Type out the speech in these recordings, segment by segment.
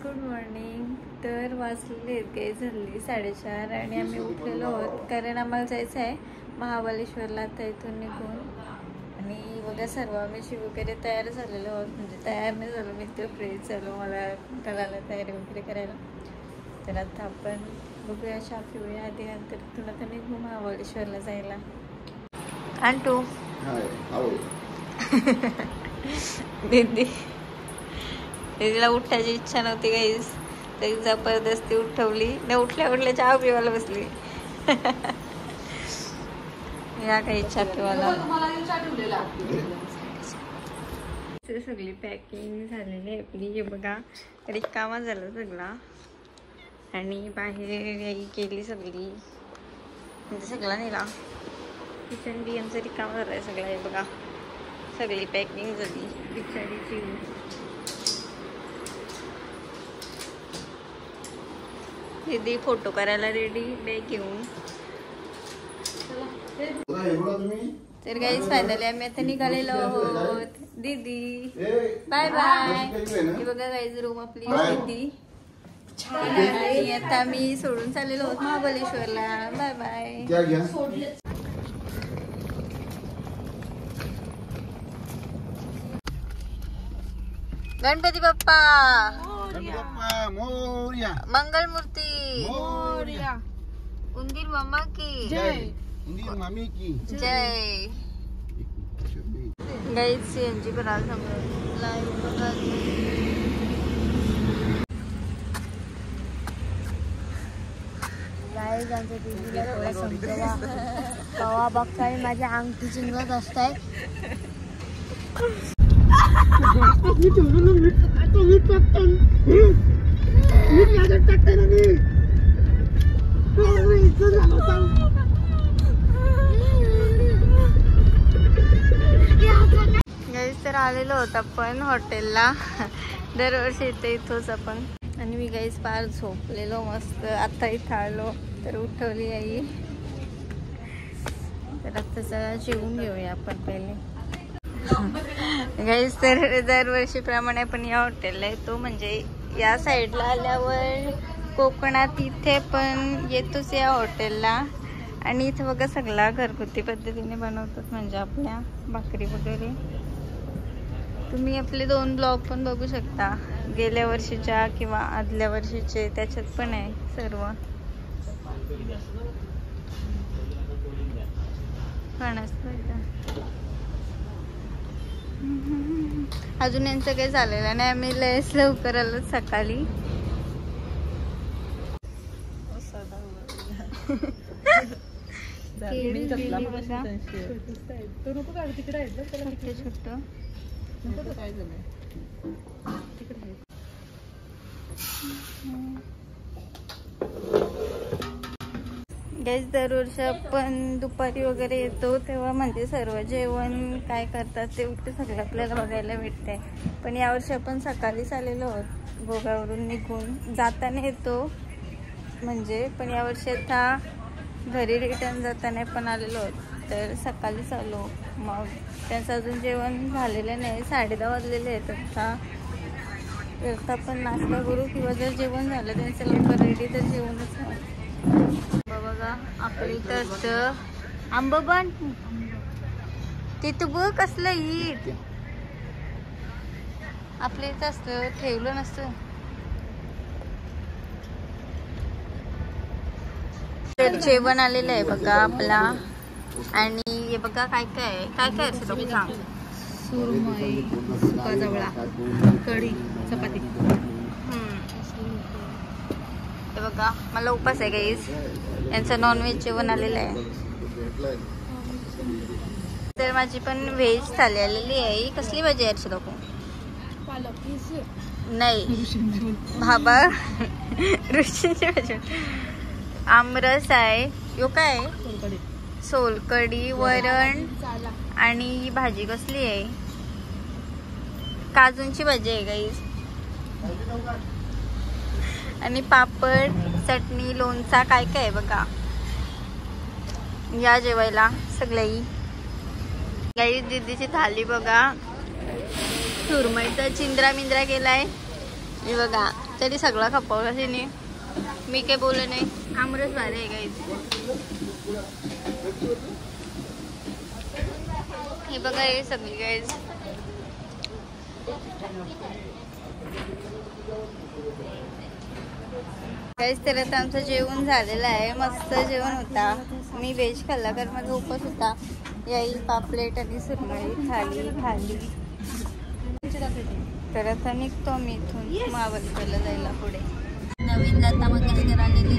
Good morning. तर वाजलेले काही झाली 4:30 आणि आम्ही उठलेलो आहोत कारण आम्हाला जायचं आहे महाबळेश्वरला. आता इथून निघून आणि बघा सर्व आम्ही वगैरे तयार झालेलो आहोत. म्हणजे तयार नाही झालो मी, तर फ्रेश झालो मला कळायला तयारी वगैरे करायला. तर आता आपण बघूया चहा पिऊया आधी, नंतर इथून आता निघू महाबळेश्वरला जायला. आणि तू दीदी दीदीला उठायची इच्छा नव्हती गाईस, तरी जबरदस्ती उठवली. न उठल्या चहा पिवायला बसली. या काही चहा पिवायला. सगळी पॅकिंग झालेली आहे आपली. हे बघा रिकामा झालं सगळा आणि बाहेर याई केली सगळी, म्हणजे सगळा नेला. किचन बी आमचं रिकामा झालं आहे सगळं. हे बघा सगळी पॅकिंग झाली बिचारीची. दीदी फोटो करायला रेडी बॅग घेऊन. तर गाईज फायनली आम्ही आता निघालेलो आहोत. दीदी बाय बाय. हे बघा गाईज रूम आपली दीदी. आणि आता मी सोडून चाललेलो आहोत महाबळेश्वरला. Bye bye. गणपती बाप्पा मोरया. मंगल मूर्ती मोरया. उंदीर मामा की जय. उंदीर मामी की जय. गाईज सीएनजी पर आज हम लाइव बघा. गाईज आमच्या दीदीला थोडा समजवा. कवा बघताय माझ्या अंगठी चिंगत असताय. तर आलेलो होत आपण हॉटेलला. दरवर्षी येते इथंच आपण. आणि मी गाईस पार झोपलेलो मस्त. आता इथं आलो तर उठवली आई. तर आता चला जेवून घेऊया आपण पहिले. गाईस तर दरवर्षीप्रमाणे आपण या हॉटेलला येतो. म्हणजे या साईडला आल्यावर कोकणात इथे पण येतोच या हॉटेलला. आणि इथे बघा सगळा घरगुती पद्धतीने बनवतात, म्हणजे आपल्या भाकरी वगैरे. तुम्ही आपले 2 ब्लॉग पण बघू शकता, गेल्या वर्षीच्या किंवा आदल्या वर्षीचे. त्याच्यात पण आहे सर्व. अजून यांचं काही झालेलं नाही. आम्ही लयच लवकर आलो सकाळी. दरवर्षी आपण दुपारी वगैरे येतो तेव्हा म्हणजे सर्व जेवण काय करतात ते सगळं आपल्याला बघायला भेटते. पण यावर्षी आपण सकाळीच आलेलो आहोत गोगावरून निघून. जाताना येतो म्हणजे, पण यावर्षी आता घरी रिटर्न जाताना पण आलेलो आहोत. तर सकाळीच आलो. मग त्यांचं अजून जेवण झालेलं नाही. 10:30 वाजलेले आहेत आता. तर आपण नाश्ता करू किंवा जर जेवण झालं त्यांचं लवकर रेडी तर जेवणच. बघा आपली तर आंब पण तिथं बघ कसलं ईट आपल्या इथं असतं, ठेवलं नसतं. तर जेवण आलेलं आहे बघा आपला. आणि हे बघा काय काय काय काय असतं तुम्ही सांग. सुरमई, सुका जवळा, कढी, चपाती. हे बघा मला उपास आहे गाईज. यांचं नॉनव्हेज जेवण आलेलं आहे. तर माझी पण व्हेज थाली आलेली आहे. कसली भाजी आहे अर्षी लोक नाही भाबा ऋषींची भाजी. आमरस आहे. यो काय सोलकढी, वरण आणि ही भाजी कसली आहे काजूंची भाजी आहे गाईज. आणि पापड, चटणी, लोणचा काय काय आहे बघा. या जेवायला सगळ्याही. गाईज दीदीची थाली बघा. सुरमईचा चिंद्रा मिंद्रा केलाय. हे बघा तरी सगळं खपवलं तिने. मी काय बोलले नाही. आमरस भारी आहे गाईज. हे बघा हे सगळी गाईज. गाईज तर आता आमचं जेवण झालेलं आहे. मस्त जेवण होता. मी व्हेज खाल्ला कारण माझा उपवास होता. याई पापलेट आणि सुरमई थाली खाली. तर आता निघतो मी इथून महाबळेश्वरला जायला पुढे. नवीन जाता मंगेशकर आलेली.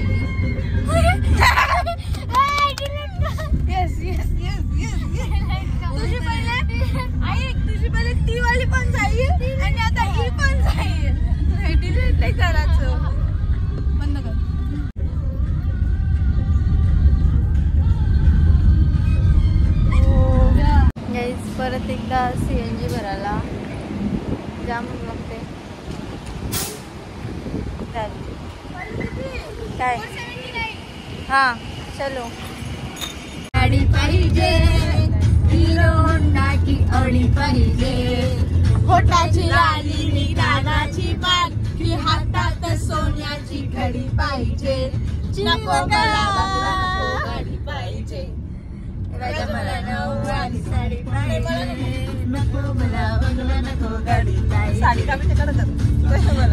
तुझी पहिले ती वाली पण जाईल आणि आता ही पण जाईल. डिलीट नाही करायचं. बंद कर. गाईज परत एकदा CNG भरायला जाम लागते. काय हा चलो. गाडी पाहिजे हिरो होंडाची अडी पाहिजे. होटाची लाली मी दादाची पान ही हातात सोन्याची घडी पाहिजे. नको मला गाडी पाहिजे. राजा मला नऊवारी साडी पाहिजे. नको मला बंगला नको गाडी पाहिजे. साडी का मी करत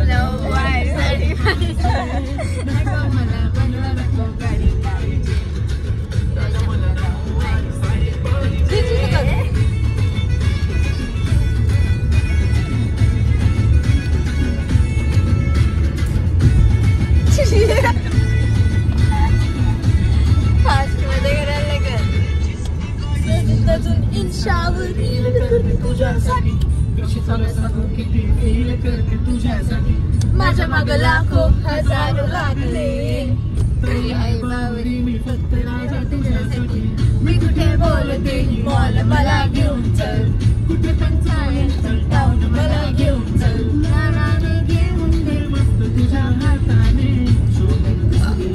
नऊवारी साडी पाहिजे. नको मला बंगला नको गाडी पाहिजे. राजा मला नऊवारी साडी पाहिजे. फास्ट मध्ये करायला लागेल. माझ्या माग लाखो हजारो लागले. तरी आई बावरी मी फक्त राजा तुझ्यासाठी. मी कुठे बोलते मॉल मला घेऊन चल. कुठे पण चालेल तर टाऊन मला घेऊन चल. नाराने घेऊन दे मस्त तुझ्या हाताने.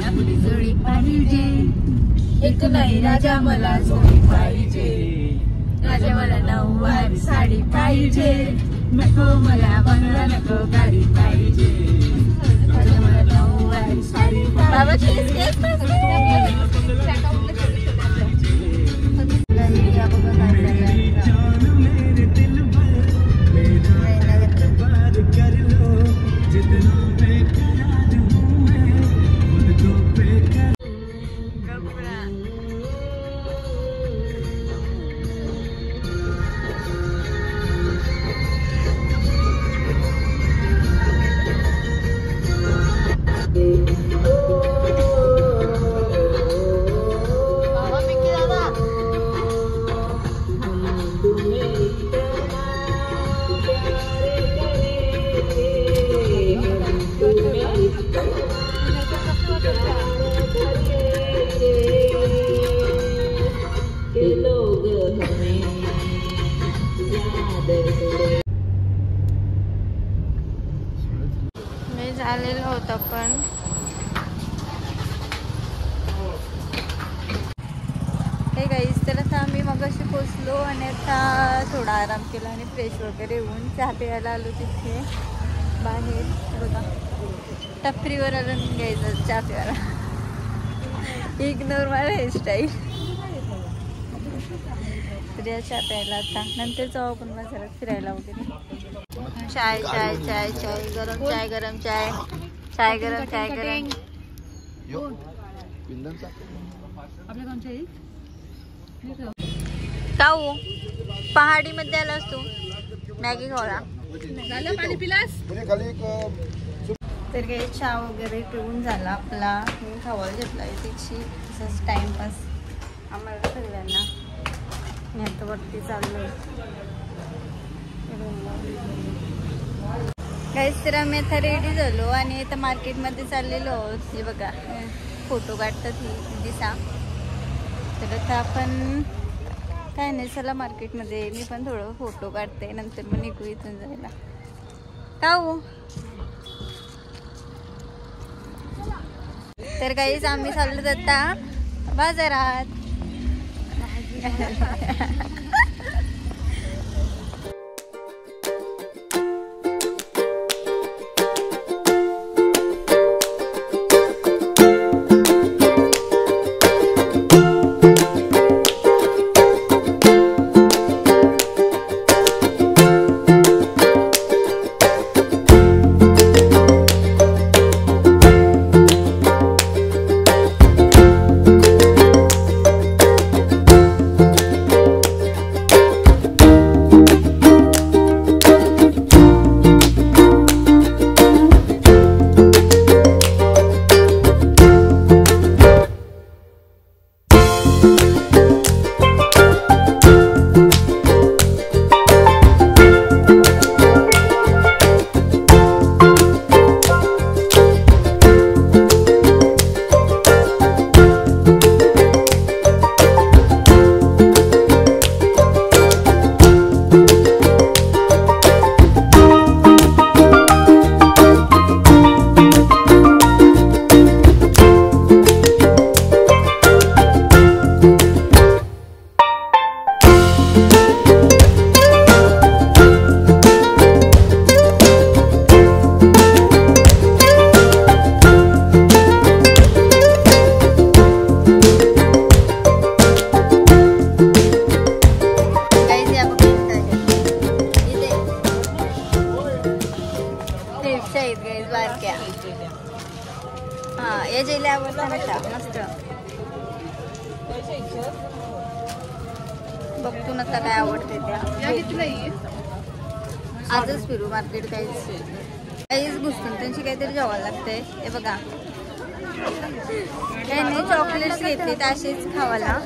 आपली जोडी पाहिजे. एक नाही राजा मला जोडी पाहिजे. राजा मला नऊवारी साडी पाहिजे. नको मला बंगला नको गाडी पाहिजे. राजा मला नऊवारी साडी पाहिजे. झालेलं होतं पण हे गाईस. तर आता आम्ही मगाशी पोचलो आणि आता थोडा आराम केला आणि फ्रेश वगैरे होऊन चहा प्यायला आलो तिथे बाहेर. बघा टपरीवर आलो घ्यायचं चहा प्यायला. इग्नोर मार हेअरस्टाईल. तर या चहा प्यायला आता नंतर जाऊ आपण बाजारात फिरायला वगैरे. चाय चाय चाय चाय गरम चाय गरम चाय चाय गरम चाय गरम. काऊ पहाडी मध्ये आलास तू मॅगी खायला. पाणी पिलास. तर काही चहा वगैरे पिऊन झाला आपला. मी खावायला घेतला तिची तसंच टाइमपास आम्हाला सगळ्यांना. मी आता वरती चाललोय गाईस. तर आम्ही आता रेडी झालो आणि आता मार्केटमध्ये चाललेलो आहोत. हे बघा फोटो काढतात ही दिसा. तर आता आपण काय नाही चला मार्केटमध्ये. मी पण थोडं फोटो काढते नंतर मग निघू इथून जायला. काऊ तर गाईस आम्ही चाललो आता बाजारात. हा या जेली आवडतात मस्त. बघतो ना काय आवडते त्या. आजच फिरू मार्केट काहीच घुसतो त्यांची काहीतरी जेवायला लागतंय. हे बघा त्यांनी चॉकलेट्स घेतली असेच खावाला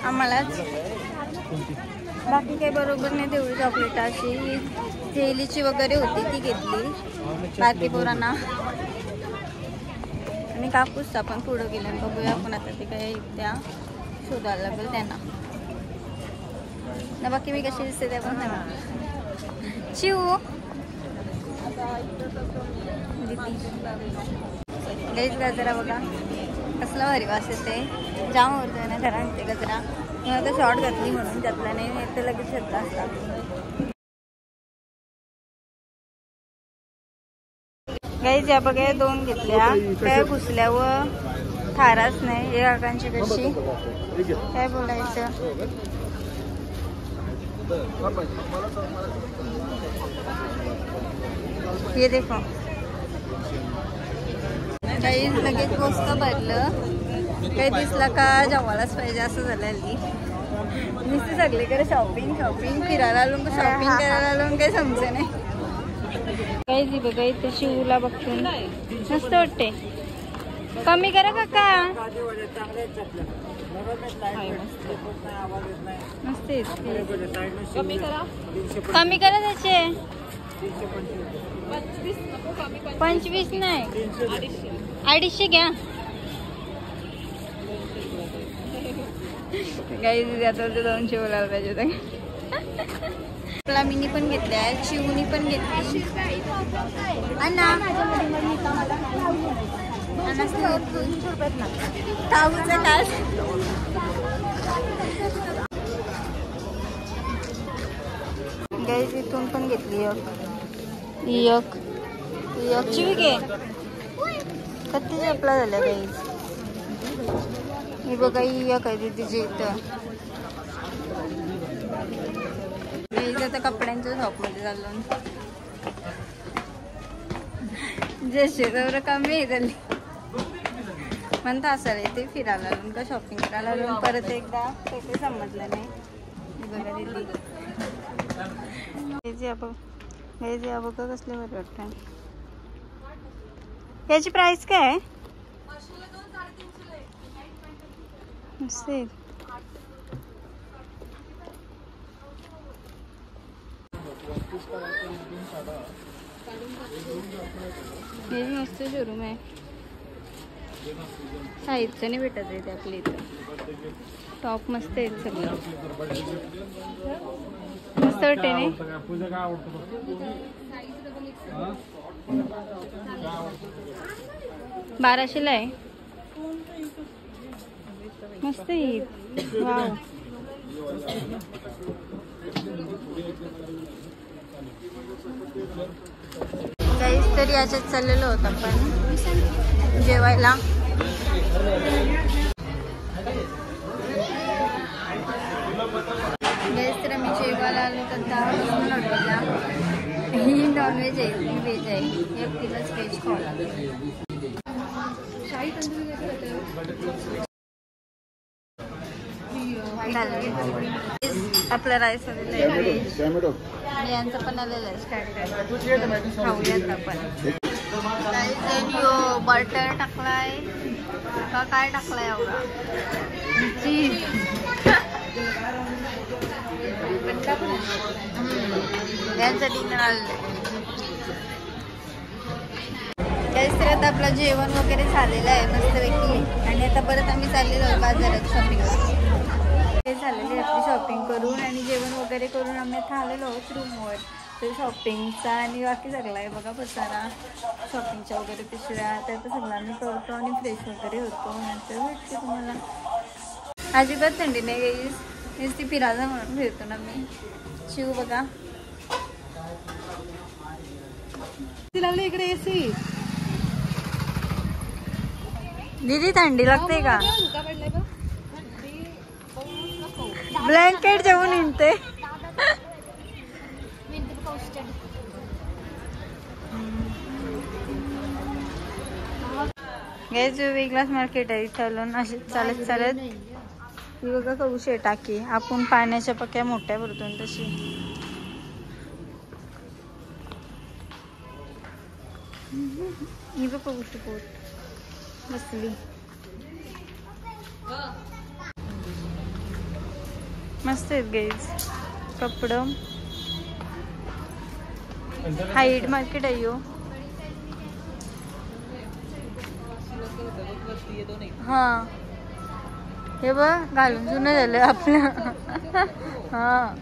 आम्हालाच. बाकी काही बरोबर नाही तेवढी चॉकलेट. अशी जेलीची वगैरे होती ती घेतली बाकी पोरांना. आणि कापूस आपण पुढं गेलं बघूया आपण आता ते काय त्या शोधायला लागेल त्यांना ना. बाकी मी कशी दिसते त्या पण सांगा. शिव गाईच गजरा बघा कसला भारी वास येते. जाम आवडतोय ना घरात ते गजरा. मी आता शॉर्ट घातली म्हणून त्यातला नाही तर लगेच घेतला असता. गाईज या बघा 2 घेतल्या. काय घुसल्यावर थाराच नाही. हे काकांची कशी काय बोलायचं. हे देखो काही लगेच गोष्ट भरलं. काही दिसला का जेवायलाच पाहिजे असं झालं. नुसते सगळे करे शॉपिंग फिरायला आलो का शॉपिंग करायला आलो काही समजे नाही. काही जी बघा इथे शिवला बघून मस्त वाटते. कमी करा काका. मस्त कमी करा त्याचे. 25 नाही 250 घ्या. काही आता 200 बोलायला पाहिजे होतं. आपला मिनी पण घेतल्या शिवनी पण घेतली. गाईज इथून पण घेतली एक चिवी घे. कधी आपला झाल्या गाईज. ही बघा एक आहे तिची इथं. गाईज आता कपड्यांच्या शॉपमध्ये चाललो. जसे जवळ कमी आहे झाली म्हणता असेल. ते फिरायला आलो का शॉपिंग करायला आलो. परत एकदा काही समजलं नाही. बघा दिली हे बघा कसले बरं वाटतं. याची प्राइस काय आहे. मस्त मस्त शोरूम आहे. साहित्य नाही भेटत आहे आपल्या इथं. टॉप मस्त आहेत सगळं. मस्त वाटते नाही. 1200 आहे. मस्त आहे. वाव काहीच तरी याच्यात चाललेलो होतं आपण जेवायला. तर आम्ही जेवायला आलो तर त्यापासून हॉटेलला. ही नॉनव्हेज आहे ही व्हेज आहे. एकटीलाच व्हेज खावं लागेल. आपला राईस आलेला आहे व्हेज. यांचं पण आलेलं आहे स्टार्टर. खाऊयात आपण. बटर टाकलाय का काय टाकलाय एवढा. चीज यांचं डिनर आलेलं आहे. तर आता आपलं जेवण वगैरे झालेलं आहे मस्तपैकी. आणि आता परत आम्ही चाललेलो आहोत बाजारात शॉपिंगला. ते झालेली आपली शॉपिंग करून आणि जेवण वगैरे करून आम्ही आलेलो आहोत रूमवर. तर शॉपिंगचा आणि बाकी सगळं आहे बघा पसारा. शॉपिंगच्या वगैरे पिशव्या तर सगळं आम्ही करतो आणि फ्रेश वगैरे होतो. नंतर भेटते तुम्हाला. अजिबात थंडी नाही गई. नुसती फिरायला म्हणून फिरतो ना मी. शिव बघा लागले इकडे एसी. दीदी थंडी लागते का. ब्लँकेट जेवून निघते. गाईज वेगळाच मार्केट आहे इथं आलो ना असे चालत चालत. ही बघा कौशी आहे टाकी. आपण पाण्याच्या पक्या मोठ्या भरतो तशी. ही बघ कौशी पोट बसली. मस्त आहेत गाईज कपडं. हाईट मार्केट आहे यो. हा हे बघ घालून जुनं झालं आपलं. हा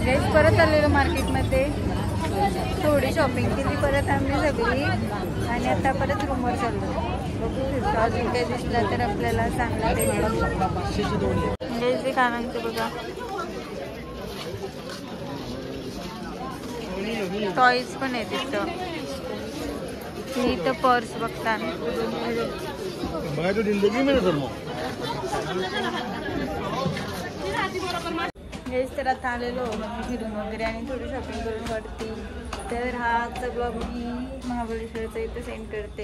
गाईज परत आलेलो मार्केटमध्ये. थोडी शॉपिंग केली परत आम्ही सगळी आणि आता परत रूमवर चाललो. बघू अजून काही दिसला तर आपल्याला चांगला ते कानांचे बघा. टॉईज पण आहेत इथं. इथं पर्स बघता. हेच तर आता आलेलो फिरून वगैरे आणि थोडी शॉपिंग करून वरती. तर हा आजचा ब्लॉग मी महाबळेश्वरचा इथं सेंड करते.